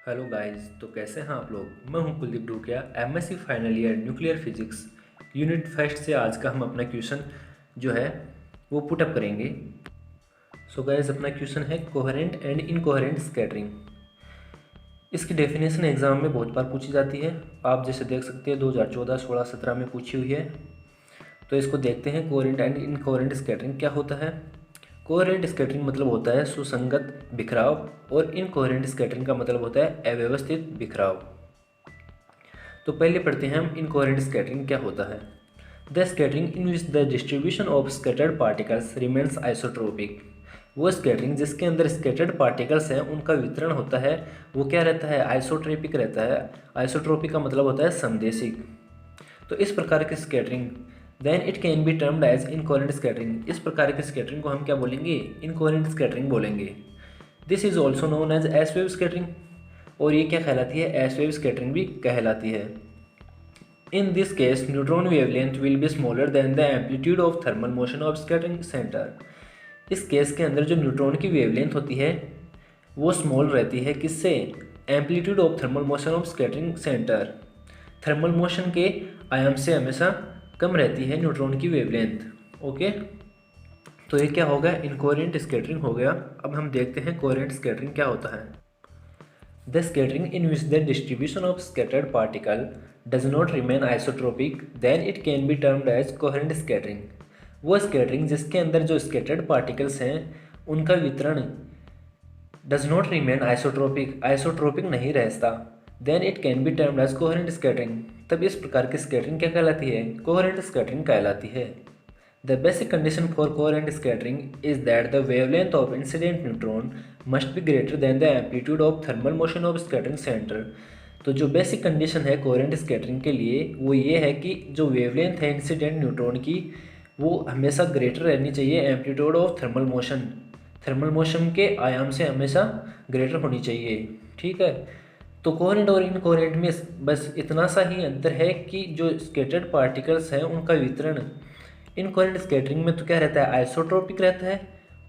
Hello guys, तो कैसे हैं आप लोग। मैं हूं Kuldeep Dhukia, MSc final year nuclear physics unit first से आज का हम अपना क्वेश्चन जो है वो पुटअप करेंगे। सो गाइस, अपना क्वेश्चन है कोहेरेंट एंड इनकोहेरेंट स्कैटरिंग। इसकी डेफिनेशन एग्जाम में बहुत बार पूछी जाती है। आप जैसे देख सकते हैं 2014, 16, 17 में पूछी हुई है। तो इसको देखते हैं, कोहेरेंट एंड इनकोहेरेंट स्कैटरिंग क्या होता है। कोहेरेंट स्कैटरिंग मतलब होता है सुसंगत बिखराव, और इनकोहेरेंट स्कैटरिंग का मतलब होता है अव्यवस्थित बिखराव। तो पहले पढ़ते हैं हम इनकोहेरेंट स्कैटरिंग क्या होता है। The scattering in which the distribution of scattered particles remains isotropic. वो स्कैटरिंग जिसके अंदर स्कैटर्ड पार्टिकल्स हैं उनका वितरण होता है वो क्या रहता है, आइसोट्रोपिक रहता है। आइसोट्रोपिक का मतलब होता है समदेशिक। तो इस प्रकार की scattering then it can be termed as incoherent scattering. इस प्रकार की स्कैटरिंग को हम क्या बोलेंगे, इनकोहेरेंट स्कैटरिंग बोलेंगे। This is also known as S wave scattering, और ये क्या कहलाती है, एस वेव स्कैटरिंग भी कहलाती है। In this case neutron wavelength will be smaller than the amplitude of thermal motion of scattering centre. इस केस के अंदर जो न्यूट्रॉन की वेवलेंथ होती है वो स्मॉल रहती है, किससे, amplitude of thermal motion of scattering centre. Thermal motion के आयाम से हमेशा कम रहती है न्यूट्रॉन की वेवलेंथ। ओके, तो ये क्या हो गया, इनकोहेरेंट स्कैटरिंग हो गया। अब हम देखते हैं कोहेरेंट स्कैटरिंग क्या होता है। The scattering in which the distribution of scattered particle does not remain isotropic then it can be termed as coherent scattering. वो स्कैटरिंग जिसके अंदर जो स्कैटर्ड पार्टिकल्स हैं उनका वितरण does not remain isotropic, isotropic नहीं रहता, then it can be termed as coherent scattering. तब इस प्रकार की स्कैटरिंग क्या कहलाती है, कोहेरेंट स्कैटरिंग कहलाती है। The basic condition for coherent scattering is that the wavelength of incident neutron must be greater than the amplitude of thermal motion of scattering center। तो जो बेसिक कंडीशन है कोहेरेंट स्कैटरिंग के लिए वो ये है कि जो वेवलेंथ है इंसिडेंट न्यूट्रॉन की वो हमेशा ग्रेटर रहनी चाहिए amplitude of thermal motion, thermal motion के आयाम से हमेशा ग्रेटर होनी चाहिए। ठीक है, तो कोहेरेंट और इनकोहेरेंट में बस इतना सा ही अंतर है कि जो स्कैटर्ड पार्टिकल्स हैं उनका वितरण इनकोहेरेंट स्कैटरिंग में तो क्या रहता है, आइसोट्रोपिक रहता है,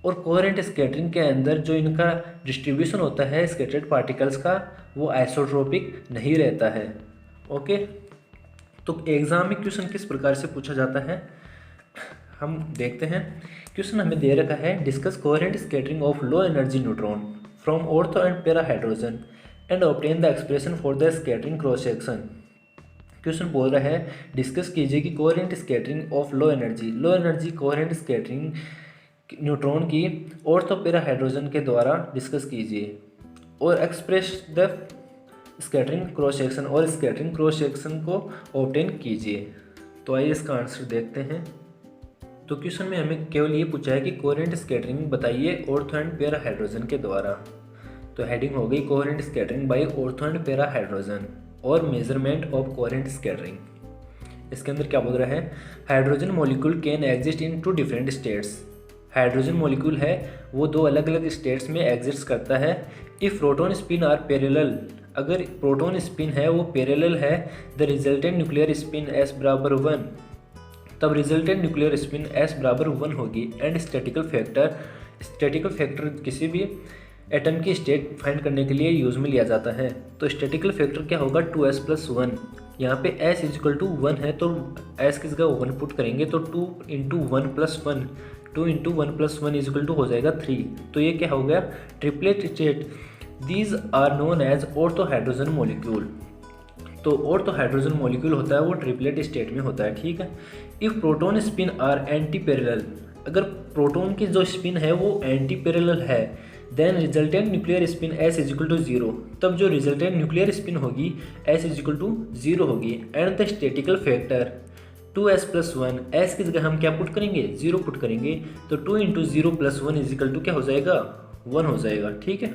और कोहेरेंट स्कैटरिंग के अंदर जो इनका डिस्ट्रीब्यूशन होता है स्कैटर्ड पार्टिकल्स का वो आइसोट्रोपिक नहीं रहता है। ओके, तो एग्जाम में क्वेश्चन किस प्रकार से पूछा जाता है हम देखते हैं। क्वेश्चन हमें दे रखा है, discuss coherent scattering of low energy neutron from ortho and para hydrogen and obtain the expression for the scattering cross section. Question बोल रहा है डिस्कस कीजिए कि coherent scattering of low energy coherent scattering neutron की ortho para hydrogen के द्वारा discuss कीजिए और express the scattering cross section, और स्कैटरिंग क्रॉस सेक्शन को ऑब्टेन कीजिए। तो आइए इसका आंसर देखते हैं। तो क्वेश्चन में हमें केवल ये पूछा है कि कोहेरेंट स्कैटरिंग बताइए ऑर्थो एंड पैरा हाइड्रोजन के द्वारा। तो हेडिंग हो गई coherent scattering by ortho and para hydrogen और मेजरमेंट ऑफ कोहेरेंट स्कैटरिंग। इसके अंदर क्या बोल रहा है, hydrogen molecule can exist in 2 different states. Hydrogen molecule है वो 2 अलग अलग स्टेट्स में एग्जिस्ट करता है। If proton spin are parallel, अगर प्रोटॉन स्पिन है वो पैरेलल है, the resultant nuclear spin s बराबर 1, तब रिजल्टेंट न्यूक्लियर स्पिन s बराबर 1 होगी। एंड स्टैटिकल फैक्टर किसी भी एटम की स्टेट फाइंड करने के लिए यूज में लिया जाता है। तो स्टैटिकल फैक्टर क्या होगा, 2s+1। यहाँ पे s = 1 है तो s की जगह 1 पुट करेंगे तो 2 × 1+1, 2 × 1+1 हो जाएगा 3। तो ये क्या हो गया, triplet state. These are known as ortho hydrogen molecule. तो ऑर्थो हाइड्रोजन मॉलिक्यूल होता है वो ट्रिपलेट स्टेट में होता है। ठीक है, if proton spin are anti parallel, अगर प्रोटॉन की जो स्पिन है वो एंटी पैरेलल है, then resultant nuclear spin s = 0, तब जो रिजल्टेंट न्यूक्लियर स्पिन होगी s = 0 होगी। And the statical factor 2s+1, s की जगह हम क्या पुट करेंगे, 0 पुट करेंगे तो 2 × 0+1 क्या हो जाएगा, 1 हो जाएगा। ठीक है,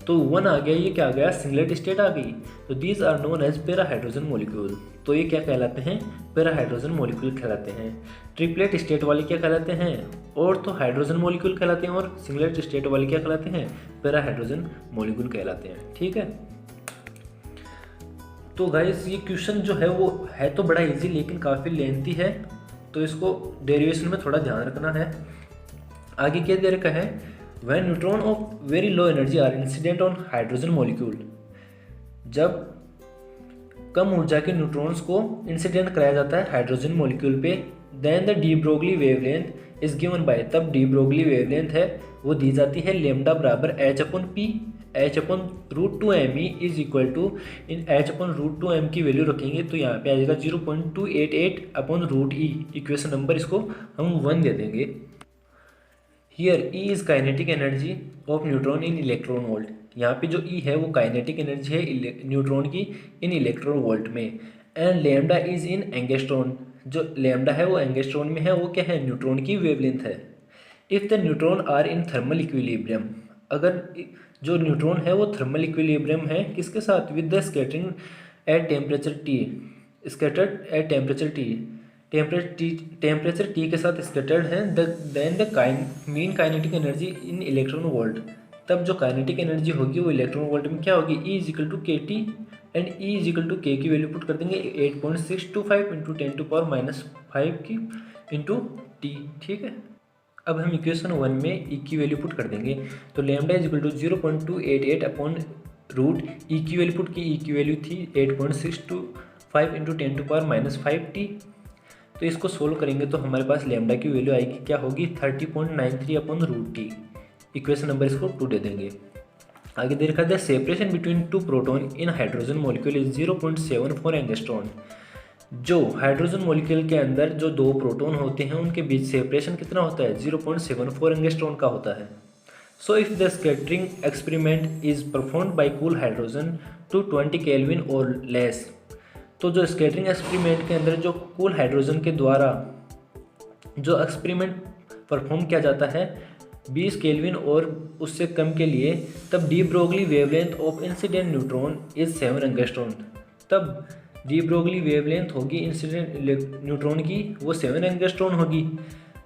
तो 1 आ गया, ये क्या आ गया, सिंगलेट स्टेट आ गई। तो these are known as para hydrogen molecule. तो ये क्या कहलाते हैं, पैरा हाइड्रोजन मॉलिक्यूल कहलाते हैं। ट्रिपलेट स्टेट वाले क्या कहलाते हैं, ऑर्थो हाइड्रोजन मॉलिक्यूल कहलाते हैं, और सिंगलेट स्टेट वाले क्या कहलाते हैं, पैरा हाइड्रोजन मॉलिक्यूल कहलाते हैं। ठीक है, तो गाइस ये क्वेश्चन जो है वो है तो बड़ा इजी लेकिन काफ़ी लेंथी है, तो इसको डेरिवेशन में थोड़ा ध्यान रखना है। आगे क्या दे रखा है, when neutron of very low energy are incident on hydrogen molecule, जब कम ऊर्जा के न्यूट्रॉन्स को इंसिडेंट कराया जाता है हाइड्रोजन मॉलिक्यूल पे, then the de Broglie wavelength is given by, तब डी ब्रोगली वेवलेंथ है वो दी जाती है लेमडा बराबर H upon P, H upon root two M E is equal to, इन H upon root two M की वैल्यू रखेंगे तो यहाँ पे आ जाएगा 0.288 upon root E, equation number इसको हम 1 दे देंगे। Here E is kinetic energy of neutron in electron volt, यहाँ पे जो ई है वो काइनेटिक एनर्जी है न्यूट्रॉन की इन इलेक्ट्रॉन वोल्ट में। And lambda is in angstrom, जो लेमडा है वो एंगस्ट्रॉन में है, वो क्या है, न्यूट्रॉन की वेवलेंथ है। If the neutron are in thermal equilibrium, अगर जो न्यूट्रॉन है वो थर्मल इक्विलिब्रियम है किसके साथ, with the scattering at temperature T, scattered at temperature T, temperature T के साथ स्कैटर्ड है, then the mean kinetic energy in electron volt, तब जो काइनेटिक एनर्जी होगी वो इलेक्ट्रॉन वोल्ट में क्या होगी, E is equal to K T, and E is equal to K की वैल्यू पुट कर देंगे 8.625 इंटू 10⁻⁵ की इंटू टी, ठीक है। अब हम इक्वेशन 1 में ई की वैल्यू पुट कर देंगे, तो lambda is equal to 0.288 upon root E की वैल्यू पुट की, ई की वैल्यू थी 8.625 इंटू 10⁻⁵ टी, तो इसको सोल्व करेंगे तो हमारे पास लेमडा की वैल्यू आएगी क्या होगी 30.93 upon root T, equation number इसको 2 दे देंगे। आगे दे रखा है the separation between two proton in hydrogen molecule is 0.74 angstrom, जो हाइड्रोजन मॉलिक्यूल के अंदर जो दो प्रोटॉन होते हैं उनके बीच सेपरेशन कितना होता है, 0.74 एंगस्ट्रॉन का होता है। So if the scattering experiment is performed by cool hydrogen to 20 kelvin और लेस, तो जो स्कैटरिंग एक्सपेरिमेंट के अंदर जो कूल हाइड्रोजन के द्वारा जो एक्सपेरिमेंट परफॉर्म किया जाता है 20 केल्विन और उससे कम के लिए, तब de Broglie wavelength of incident neutron is 7 angstrom, तब डी ब्रोगली वेवलेंथ होगी इंसिडेंट न्यूट्रॉन की वो 7 एंगस्ट्रॉन होगी,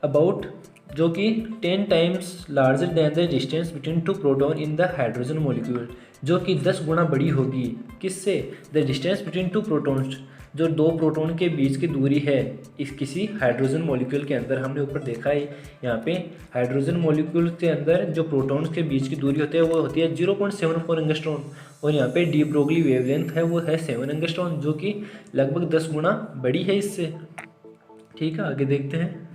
अबाउट जो कि 10 times larger than the distance between two proton in the hydrogen molecule, जो कि 10 गुना बड़ी होगी किससे, the distance between two protons, जो दो प्रोटॉन के बीच की दूरी है इस किसी हाइड्रोजन मॉलिक्यूल के अंदर। हमने ऊपर देखा है यहाँ पे हाइड्रोजन मॉलिक्यूल के अंदर जो प्रोटॉन्स के बीच की दूरी होती है वो होती है 0.74 एंगस्ट्रॉन, और यहाँ पे डी ब्रोगली वेवलेंथ है वो है 7 एंगस्ट्रॉन, जो कि लगभग 10 गुना बड़ी है इससे, ठीक है। आगे देखते हैं,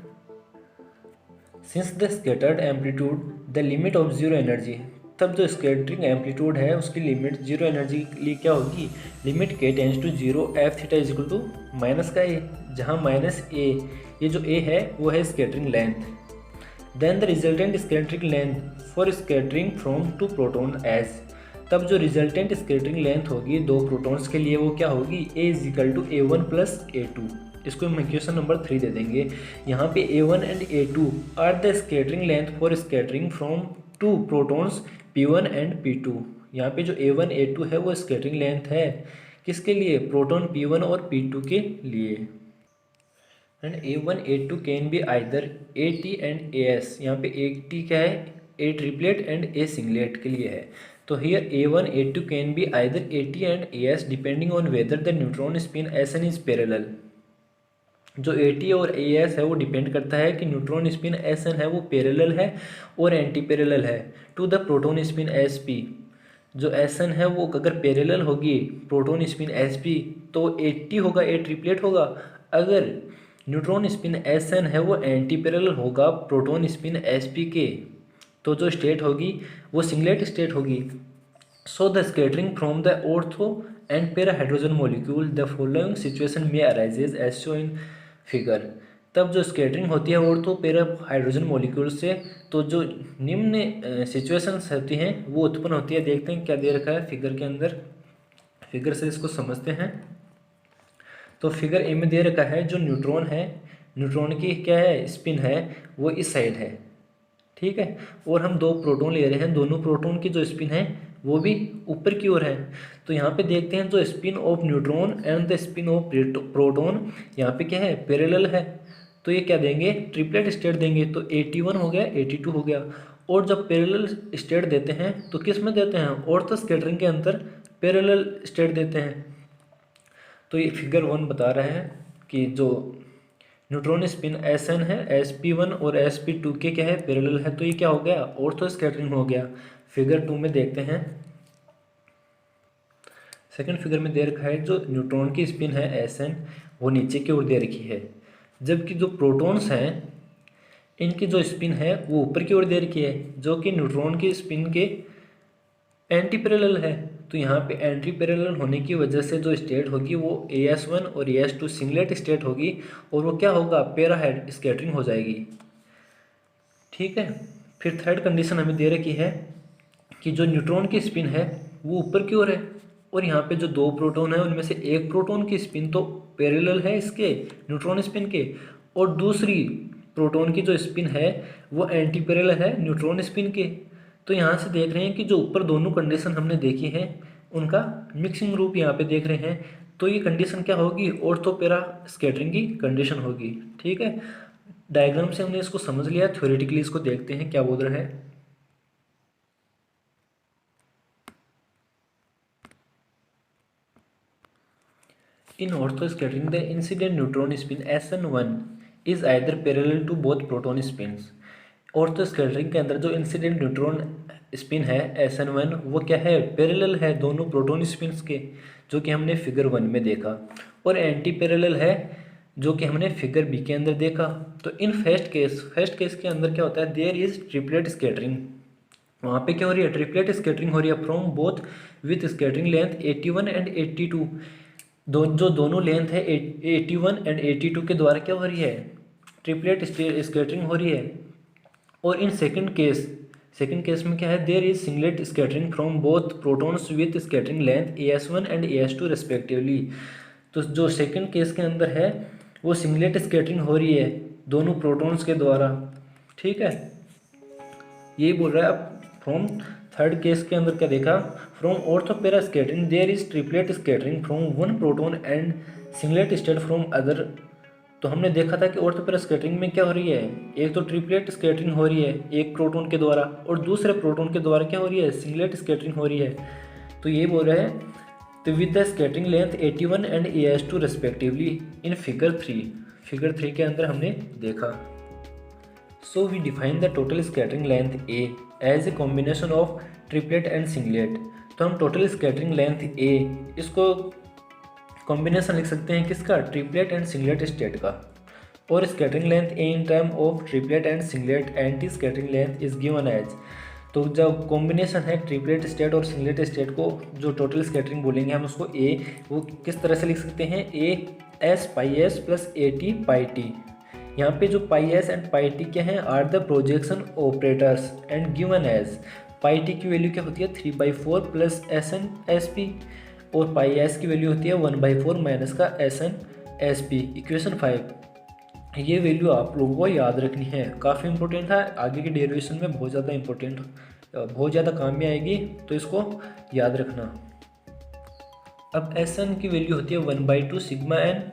since the scattered amplitude the limit of zero energy, तब जो स्कैटरिंग एम्पलीट्यूड है उसकी लिमिट जीरो एनर्जी के लिए क्या होगी, limit K tends to zero F theta is equal to minus का ए, जहाँ माइनस ए, ये जो ए है वो है scattering length, then the resultant scattering length for scattering from two proton as, तब जो रिजल्टेंट स्कैटरिंग लेंथ होगी दो प्रोटॉन्स के लिए वो क्या होगी, A is equal to A1 plus A2, इसको हम इक्वेशन नंबर 3 दे देंगे। यहाँ पे A1 and A2 are the scattering length for scattering from two protons P1 and P2, यहाँ पे जो A1 A2 है वो स्कैटरिंग लेंथ है किसके लिए, प्रोटॉन P1 और P2 के लिए। And A1 A2 can be either AT and AS, यहाँ पे AT क्या है, A triplet and A singlet के लिए है, तो here A1 A2 can be either AT and AS depending on whether the neutron spin SN is parallel, जो AT और AS है वो डिपेंड करता है कि न्यूट्रॉन स्पिन SN है वो पैरेलल है और एंटी पैरेलल है to the proton spin SP, जो SN है वो अगर पैरेलल होगी प्रोटॉन स्पिन SP तो AT होगा, A ट्रिपलेट होगा, अगर न्यूट्रॉन स्पिन SN है वो एंटी पैरेलल होगा प्रोटॉन स्पिन SP के, तो जो स्टेट होगी वो सिंगलेट स्टेट होगी। So the scattering from the ortho and para hydrogen molecule the following situation में arises as show in figure, तब जो स्कैटरिंग होती है ऑर्थो पैरा हाइड्रोजन मॉलिक्यूल से, तो जो निम्न सिचुएशंस होती हैं वो उत्पन्न होती है। देखते हैं क्या दे रखा है फिगर के अंदर, फिगर से इसको समझते हैं। तो फिगर ए में दे रखा है जो न्यूट्रॉन है, न्यूट्रॉन की क्या है स्पिन है वो इस साइड है, ठीक है, और हम दो प्रोटॉन ले रहे हैं, दोनों प्रोटॉन की जो स्पिन है वो भी ऊपर की ओर है। तो यहाँ पे देखते हैं जो spin of neutron and the spin of proton यहाँ पे क्या है पैरेलल है, तो ये क्या देंगे ट्रिपलेट स्टेट देंगे, तो 81 हो गया 82 हो गया। और जब पैरेलल स्टेट देते हैं तो किस में देते हैं, ऑर्थो स्कैटरिंग के अंदर पैरेलल स्टेट देते हैं। तो ये फिगर 1 बता रहा है कि जो न्यूट्रॉन स्पिन Sn है, sp1 और sp2 के क्या है, पैरेलल है, तो ये क्या हो गया, ऑर्थो स्कैटरिंग हो गया। फिगर 2 में देखते हैं। सेकंड फिगर में दे रखा है जो न्यूट्रॉन की स्पिन है Sn वो नीचे की ओर दे रखी है, जबकि जो प्रोटॉन्स हैं इनकी जो स्पिन है वो ऊपर की ओर दे रखी है, जो कि न्यूट्रॉन की स्पिन के एंटी पैरेलल है। तो यहाँ पे एंटी पैरेलल होने की वजह से जो स्टेट होगी वो AS1 और AS2 सिंगलेट स्टेट होगी, और वो क्या होगा, पैरा हेड स्कैटरिंग हो जाएगी। ठीक है। फिर थर्ड कंडीशन हमें दे रखी है कि जो न्यूट्रॉन की स्पिन है वो ऊपर की ओर है, और यहाँ पे जो दो प्रोटॉन है उनमें से एक प्रोटॉन की स्पिन तो पैरेलल है इसके न्यूट्रॉन स्पिन के, और दूसरी प्रोटॉन की जो स्पिन है वो एंटी पैरेलल है न्यूट्रॉन स्पिन के। तो यहाँ से देख रहे हैं कि जो ऊपर दोनों कंडीशन हमने देखी है उनका मिक्सिंग रूप यहाँ पे देख रहे हैं, तो ये कंडीशन क्या होगी, ऑर्थो पैरा स्कैटरिंग की कंडीशन होगी। ठीक है, डायग्राम से हमने इसको समझ लिया, थ्योरेटिकली इसको देखते हैं क्या बोल रहा है। In orthoscattering, the incident neutron spin Sn1 is either parallel to both proton spins. ऑर्थोस्कैटरिंग के अंदर जो इंसिडेंट न्यूट्रॉन स्पिन है Sn1 वो क्या है, पैरेलल है दोनों प्रोटॉन स्पिन्स के, जो कि हमने फिगर 1 में देखा, और एंटी पैरेलल है जो कि हमने फिगर बी के अंदर देखा। तो इन फर्स्ट केस के अंदर क्या होता है, देयर इज ट्रिपलेट स्कैटरिंग। वहाँ पे क्या हो रही है, ट्रिपलेट स्कैटरिंग हो रही है from both with scattering length 81 and 82। जो दोनों लेंथ है 81 एंड 82 के द्वारा क्या हो रही है, ट्रिपलेट स्कैटरिंग हो रही है। और इन सेकंड केस में क्या है, there is singlet scattering from both protons with scattering length AS1 and AS2 respectively. तो जो सेकंड केस के अंदर है वो सिंगलेट स्कैटरिंग हो रही है दोनों प्रोटॉन्स के द्वारा। ठीक है, यही बोल रहा है। अब फ्रॉम थर्ड केस के अंदर क्या देखा, from ortho para scattering there is triplet scattering from one proton and singlet state from other. तो हमने देखा था कि ऑर्थोपेरा स्कैटरिंग में क्या हो रही है, एक तो ट्रिपलेट स्कैटरिंग हो रही है एक प्रोटॉन के द्वारा, और दूसरे प्रोटॉन के द्वारा क्या हो रही है, सिंगलेट स्कैटरिंग हो रही है। तो ये बोल रहे हैं तो with the scattering length 81 and AS2 respectively in figure 3 के अंदर हमने देखा। So we define the total scattering length A as a combination of triplet and singlet। तो हम टोटल स्कैटरिंग लेंथ A इसको कॉम्बिनेशन लिख सकते हैं किसका, ट्रिपलेट एंड सिंगलेट स्टेट का। और scattering length A in term of triplet and singlet anti scattering length is given as. तो जब कॉम्बिनेशन है ट्रिपलेट स्टेट और सिंगलेट स्टेट को जो टोटल स्कैटरिंग बोलेंगे हम उसको A, वो किस तरह से लिख सकते हैं, AS pi S plus AT pi T। यहाँ पे जो pi S and pi T क्या है, are the projection operators and given as. Pi T की वैल्यू क्या होती है 3/4 प्लस SN/SP, और पाई एस की वैल्यू होती है 1/4 माइनस का SN/SP। इक्वेशन 5 ये वैल्यू आप लोगों को याद रखनी है, काफ़ी इंपॉर्टेंट है, आगे के डेरिवेशन में बहुत ज़्यादा इंपॉर्टेंट, बहुत ज़्यादा काम में आएगी, तो इसको याद रखना। अब SN की वैल्यू होती है 1/2 सिग्मा n,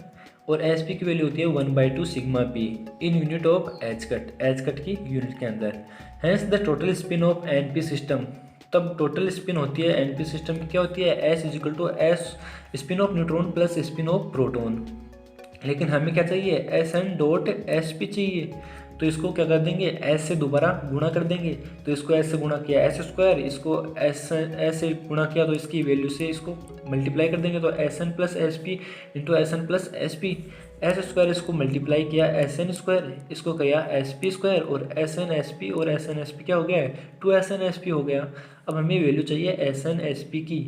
और SP की वैल्यू होती है 1/2 sigma P in unit of h cut की यूनिट के अंदर। Hence the total spin of NP system. तब टोटल स्पिन होती है NP सिस्टम की क्या होती है, S is equal to S spin of neutron plus spin of proton. लेकिन हमें क्या चाहिए, SN डॉट SP चाहिए, तो इसको क्या कर देंगे, S से दोबारा गुणा कर देंगे। तो इसको S से गुणा किया S स्क्वायर, इसको S से गुणा किया तो इसकी वैल्यू से इसको मल्टीप्लाई कर देंगे, तो SN plus SP into SN plus SP। S square इसको मल्टीप्लाई किया SN स्क्वायर, इसको किया SP स्क्वायर, और SN SP और SN SP क्या हो गया है, 2SN SP हो गया। अब हमें वैल्यू चाहिए SN SP की,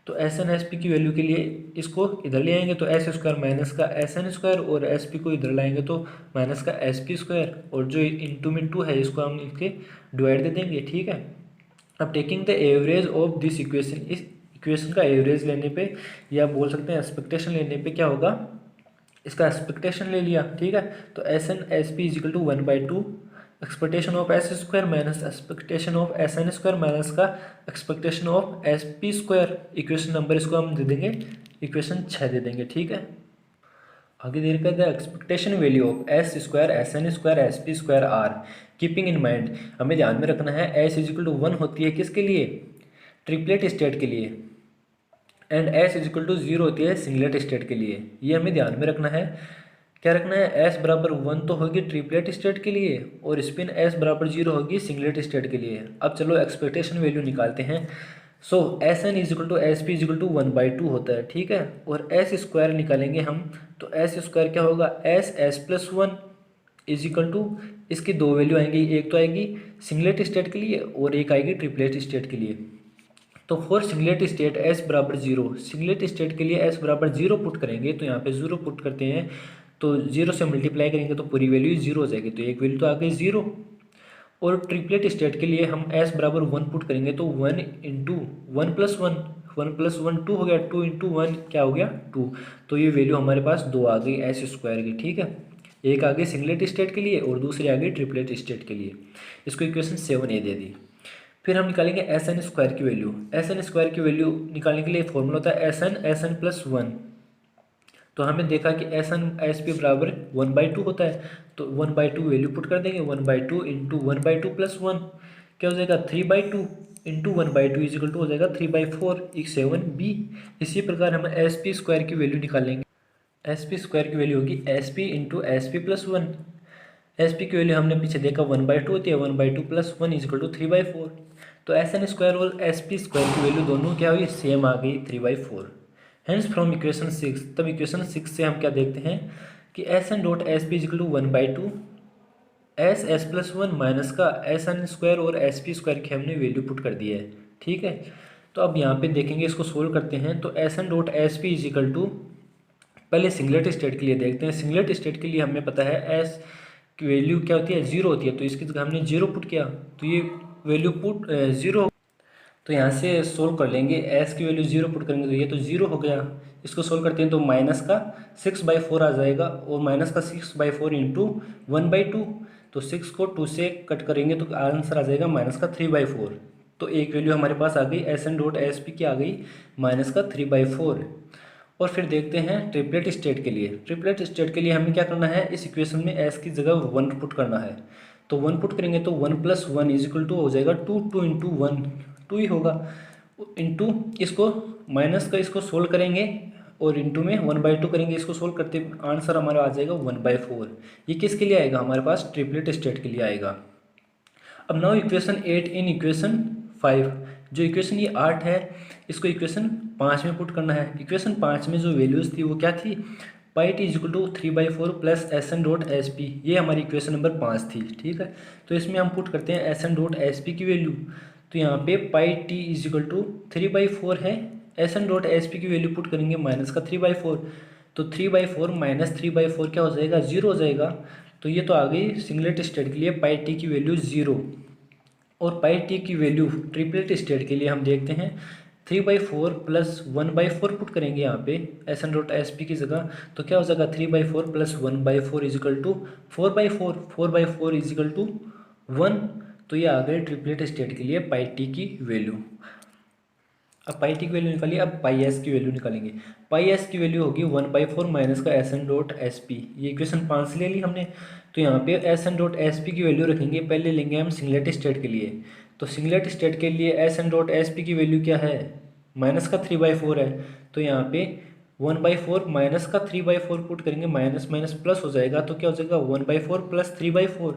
तो SN/SP की वैल्यू के लिए इसको इधर ले आएंगे, तो S स्क्वायर माइनस का SN स्क्वायर, और SP को इधर लाएंगे तो माइनस का SP स्क्वायर, और जो इंटू में 2 है इसको हम इसके डिवाइड दे देंगे। ठीक है, अब taking the average of this equation, इस इक्वेशन का एवरेज लेने पे या बोल सकते हैं एक्सपेक्टेशन लेने पे क्या होगा, इसका एक्सपेक्टेशन ले लिया। ठीक है, तो SN/SP is equal to 1/2 expectation of S square minus expectation of SN square minus का expectation of SP square. Equation number इसको हम दे देंगे, इक्वेशन 6 दे देंगे। ठीक है, आगे दे रखा है expectation value of S square SN square SP square R। Keeping in mind, हमें ध्यान में रखना है S इज इक्वल टू 1 होती है किसके लिए, ट्रिपलेट स्टेट के लिए, and S is equal to 0 होती है सिंगलेट स्टेट के लिए। ये हमें ध्यान में रखना है क्या रखना है, एस बराबर 1 तो होगी ट्रिपलेट स्टेट के लिए और स्पिन एस बराबर 0 होगी सिंगलेट स्टेट के लिए। अब चलो एक्सपेक्टेशन वैल्यू निकालते हैं। So S N is equal to S P is equal to 1/2 होता है, ठीक है। और एस स्क्वायर निकालेंगे हम, तो एस स्क्वायर क्या होगा, S plus 1 is equal to, इसकी दो वैल्यू आएंगी, एक तो आएगी सिंगलेट स्टेट के लिए और एक आएगी ट्रिपलेट स्टेट के लिए। तो फॉर सिंगलेट स्टेट एस बराबर 0, सिंगलेट स्टेट के लिए एस बराबर 0 पुट करेंगे, तो यहाँ पे 0 पुट करते हैं, तो 0 से मल्टीप्लाई करेंगे तो पूरी वैल्यू 0 हो जाएगी, तो एक वैल्यू तो आ गई 0। और ट्रिपलेट स्टेट के लिए हम एस बराबर 1 पुट करेंगे, तो 1 इंटू 1 प्लस 1, 1 प्लस 1 2 हो गया, 2 इंटू 1 क्या हो गया 2। तो ये वैल्यू हमारे पास दो आ गई एस स्क्वायर की, ठीक है। एक आ गई सिंगलेट स्टेट के लिए और दूसरी आ गई ट्रिपलेट स्टेट के लिए। इसको इक्वेशन 7A दे दी। फिर हम निकालेंगे एस एन स्क्वायर की वैल्यू। एस एन स्क्वायर की वैल्यू निकालने के लिए फॉर्मूला होता है एस एन प्लस 1। तो हमें देखा कि एस एन एस पी बराबर 1/2 होता है, तो 1/2 वैल्यू पुट कर देंगे, 1/2 इंटू 1/2 प्लस 1 क्या हो जाएगा 3/2 इंटू 1/2 इज इक्वल टू हो जाएगा 3/4 7B। इसी प्रकार हम एस पी स्क्वायर की वैल्यू निकालेंगे। एस पी स्क्वायर की वैल्यू होगी S P into S P plus 1। S P की वैल्यू हमने पीछे देखा 1/2 होती है, 1/2 प्लस 1 इज इक्वल टू 3/4। तो एस एन स्क्वायर और एस पी स्क्वायर की वैल्यू दोनों क्या हुई, सेम आ गई 3/4। हेंस फ्रॉम इक्वेशन 6, तब इक्वेशन 6 से हम क्या देखते हैं कि S N dot S P is equal to 1/2 S plus 1 minus का एस एन स्क्वायर और एस पी स्क्वायर की हमने वैल्यू पुट कर दी है, ठीक है। तो अब यहाँ पे देखेंगे, इसको सोल्व करते हैं। तो S N dot S P is equal to, पहले सिंगलेट स्टेट के लिए देखते हैं। सिंगलेट स्टेट के लिए हमें पता है एस की वैल्यू क्या होती है, 0 होती है, तो इसकी जगह हमने 0 पुट किया, तो ये वैल्यू पुट 0। तो यहाँ से सोल्व कर लेंगे, एस की वैल्यू 0 पुट करेंगे तो ये तो 0 हो गया। इसको सोल्व करते हैं तो माइनस का 6/4 आ जाएगा, और माइनस का 6/4 इंटू 1/2, तो 6 को 2 से कट करेंगे तो आंसर आ जाएगा माइनस का 3/4। तो एक वैल्यू हमारे पास आ गई S N dot S P की आ गई माइनस का 3/4। और फिर देखते हैं ट्रिपलेट स्टेट के लिए। ट्रिपलेट स्टेट के लिए हमें क्या करना है, इस इक्वेशन में एस की जगह 1 पुट करना है। तो 1 पुट करेंगे तो 1 प्लस 1 इज इक्वल टू हो जाएगा 2, 2 इंटू 1 2 ही होगा, इंटू इसको माइनस का इसको सोल्व करेंगे और इंटू में 1/2 करेंगे, इसको सोल्व करते आंसर हमारा आ जाएगा 1/4। ये किसके लिए आएगा, हमारे पास ट्रिपलेट स्टेट के लिए आएगा। अब नाउ इक्वेशन 8 इन इक्वेशन 5, जो इक्वेशन ये 8 है इसको इक्वेशन 5 में पुट करना है। इक्वेशन 5 में जो वैल्यूज़ थी वो क्या थी, pi T is equal to 3/4 plus S N dot S P, ये हमारी इक्वेशन नंबर 5 थी, ठीक है। तो इसमें हम पुट करते हैं S N dot S P की वैल्यू। तो यहाँ पे pi T is equal to 3/4 है, S N dot S P की वैल्यू पुट करेंगे माइनस का 3/4, तो 3/4 माइनस 3/4 क्या हो जाएगा 0 हो जाएगा। तो ये तो आ गई सिंगलेट स्टेट के लिए पाई टी की वैल्यू 0, और पाई टी की वैल्यू ट्रिपलेट स्टेट के लिए हम देखते हैं 3/4 प्लस 1/4 पुट करेंगे यहाँ पे S N dot S P की जगह, तो क्या हो जाएगा 3/4 plus 1/4 is equal to 4/4, 4/4 is equal to 1। तो ये आ गए ट्रिपलेट स्टेट के लिए पाई टी की वैल्यू। अब पाई टी की वैल्यू निकालिए, अब पाई एस की वैल्यू निकालेंगे। पाई एस की वैल्यू होगी 1/4 माइनस का S N dot S P, ये इक्वेशन 5 से ले ली हमने। तो यहाँ पे S N dot S P की वैल्यू रखेंगे, पहले लेंगे हम सिंगलेट स्टेट के लिए। तो सिंगलेट स्टेट के लिए S N dot S P की वैल्यू क्या है, माइनस का 3/4 है, तो यहाँ पे 1/4 माइनस का 3/4 पुट करेंगे, माइनस माइनस प्लस हो जाएगा, तो क्या हो जाएगा 1/4 प्लस 3/4,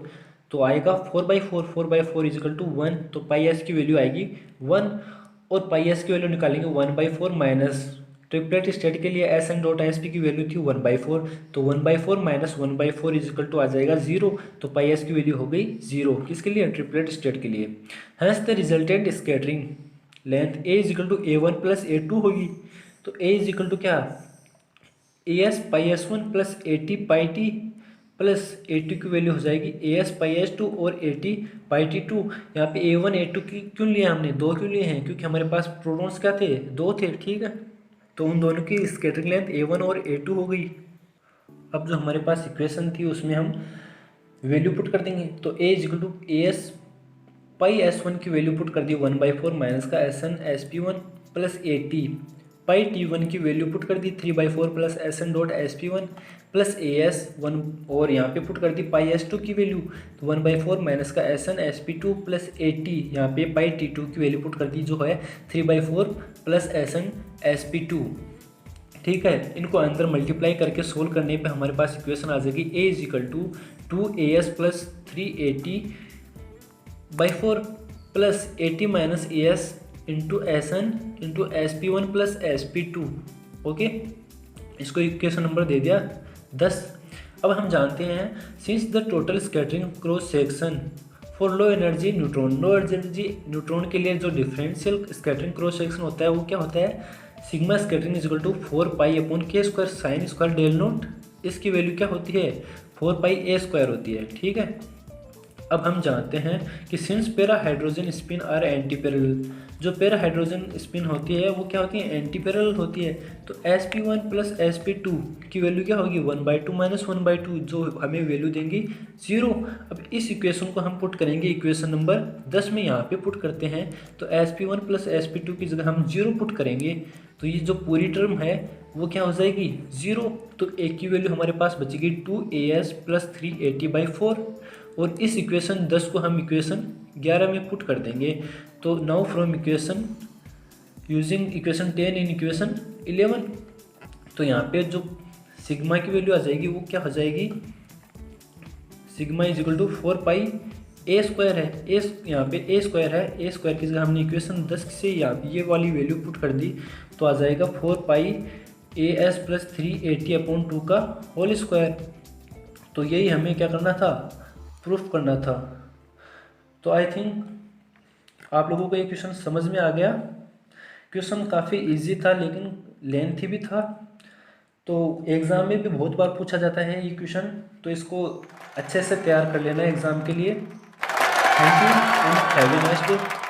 तो आएगा 4/4, 4/4 इज इक्वल टू 1। तो पाई एस की वैल्यू आएगी 1, और पाई एस की वैल्यू निकालेंगे 1/4 माइनस ट्रिपलेट स्टेट के लिए S N dot S P की वैल्यू थी 1/4, तो 1/4 माइनस 1/4 इज इक्वल टू आ जाएगा 0। तो पाई एस की वैल्यू हो गई 0, किसके लिए, ट्रिपलेट स्टेट के लिए। Hence the resultant scattering length A is equal to A1 plus A2 होगी। तो ए इज इक्वल टू क्या, AS pi S1 plus AT pi T plus A2 की वैल्यू हो जाएगी AS पाई S2 और AT पाई T2। यहाँ पे A1 A2 की क्यों लिया हमने, 2 क्यों लिए हैं, क्योंकि हमारे पास प्रोटॉन्स क्या थे, 2 थे, ठीक है। तो उन दोनों की स्कैटरिंग लेंथ A1 और A2 हो गई। अब जो हमारे पास इक्वेशन थी उसमें हम वैल्यू पुट कर देंगे। तो A is equal to AS pi S1 की वैल्यू पुट कर दी 1/4 माइनस का SN SP1 plus AT pi T1 की वैल्यू पुट कर दी 3/4 plus SN dot SP1 plus AS1, और यहाँ पे पुट कर दी पाई S2 की वैल्यू, तो 1/4 माइनस का SN SP2 प्लस AT, यहाँ पे पाई T2 की वैल्यू पुट कर दी जो है 3/4 प्लस SN SP2। ठीक है। इनको अंदर मल्टीप्लाई करके सोल्व करने पे हमारे पास इक्वेशन आ जाएगी a is equal to 2as plus 380/4 plus 80 minus as into SN into SP1 plus SP2। Okay, इसको इक्वेशन नंबर दे दिया 10। अब हम जानते हैं since the total scattering cross section for low energy neutron, low energy neutron के लिए जो डिफरेंशियल स्कैटरिंग क्रॉस सेक्शन होता है वो क्या होता है, sigma scattering is equal to 4π/k² sine square del naught. इसकी वैल्यू क्या होती है, 4πa² होती है। ठीक है, अब हम जानते हैं कि since para hydrogen spin are anti parallel, जो पैरा हाइड्रोजन स्पिन होती है वो क्या होती है, एंटी पैरेलल होती है। तो sp1 प्लस sp2 की वैल्यू क्या होगी, 1/2 माइनस 1/2, जो हमें वैल्यू देंगी 0। अब इस इक्वेशन को हम पुट करेंगे इक्वेशन नंबर 10 में, यहाँ पे पुट करते हैं। तो sp1 प्लस sp2 की जगह हम 0 पुट करेंगे, तो ये जो पूरी टर्म है वो क्या हो जाएगी 0। तो a की वैल्यू हमारे पास बचेगी 2as प्लस 380/4, और इस इक्वेशन 10 को हम इक्वेशन 11 में पुट कर देंगे। तो now from equation using equation 10 in equation 11, तो यहाँ पे जो सिग्मा की वैल्यू आ जाएगी वो क्या हो जाएगी, sigma is equal to 4πa² है, यहाँ पे a² है, a² की जगह हमने इक्वेशन 10 से यहाँ ये वाली वैल्यू पुट कर दी, तो आ जाएगा 4πas प्लस 380/2 का होल स्क्वायर। तो यही हमें क्या करना था, प्रूफ करना था। तो आई थिंक आप लोगों को ये क्वेश्चन समझ में आ गया। क्वेश्चन काफ़ी इजी था लेकिन लेंथी भी था, तो एग्ज़ाम में भी बहुत बार पूछा जाता है ये क्वेश्चन, तो इसको अच्छे से तैयार कर लेना है एग्ज़ाम के लिए। Thank you and have a nice day.